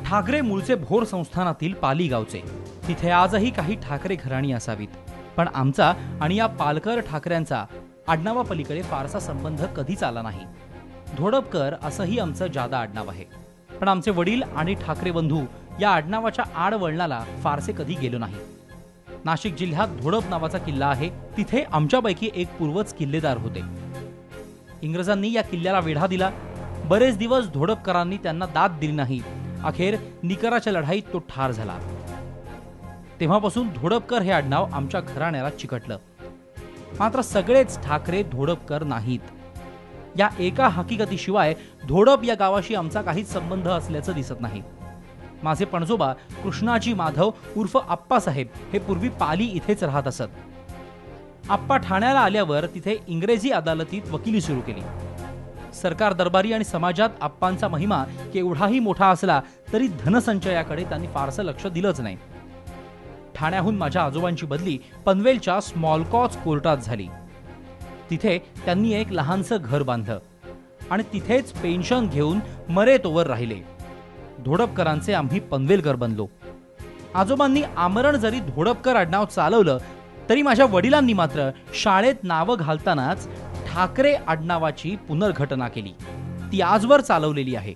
ठाकरे मूळचे भोर संस्थानातील पाली गावचे. तिथे आजही काही ठाकरे घराणी असावीत, पण आमचा आणि या पालकर ठाकऱ्यांचा आडनावापलीकडे फारसा संबंध कधीच आला नाही. धोडपकर असंही आमचं जादा आडनाव आहे, पण आमचे वडील आणि ठाकरे बंधू या आडनावाच्या आडवळणाला फारसे कधी गेलो नाही. नाशिक जिल्ह्यात धोडप नावाचा किल्ला आहे. तिथे आमच्यापैकी एक पूर्वज किल्लेदार होते. इंग्रजांनी या किल्ल्याला वेढा दिला. बरेच दिवस धोडपकरांनी त्यांना दाद दिली नाही. अखेर निकराच्या लढाईत तो ठार झाला. तेव्हापासून धोडपकर हे आडनाव आमच्या घराण्याला चिकटलं. मात्र सगळेच ठाकरे धोडपकर नाहीत. या एका हकीकतीशिवाय धोडप या गावाशी आमचा काहीच संबंध असल्याचं दिसत नाही. माझे पणजोबा कृष्णाजी माधव उर्फ आप्पासाहेब हे पूर्वी पाली इथेच राहत असत. आप्पा ठाण्याला आल्यावर तिथे इंग्रजी अदालतीत वकिली सुरू केली. सरकार दरबारी आणि समाजात आप्पांचा महिमा केवढाही मोठा असला तरी धनसंचयाकडे त्यांनी फारसं लक्ष दिलंच नाही. ठाण्याहून माझ्या आजोबांची बदली पनवेलच्या स्मॉलकॉच कोर्टात झाली. तिथे त्यांनी एक लहानसं घर बांधलं आणि तिथेच पेन्शन घेऊन मरेतोवर राहिले. धोडपकरांचे आम्ही पनवेलकर बनलो. आजोबांनी आमरण जरी धोडपकर आडनाव चालवलं तरी माझ्या वडिलांनी मात्र शाळेत नावं घालतानाच ठाकरे आडनावाची पुनर्घटना केली. ती आजवर चालवलेली आहे.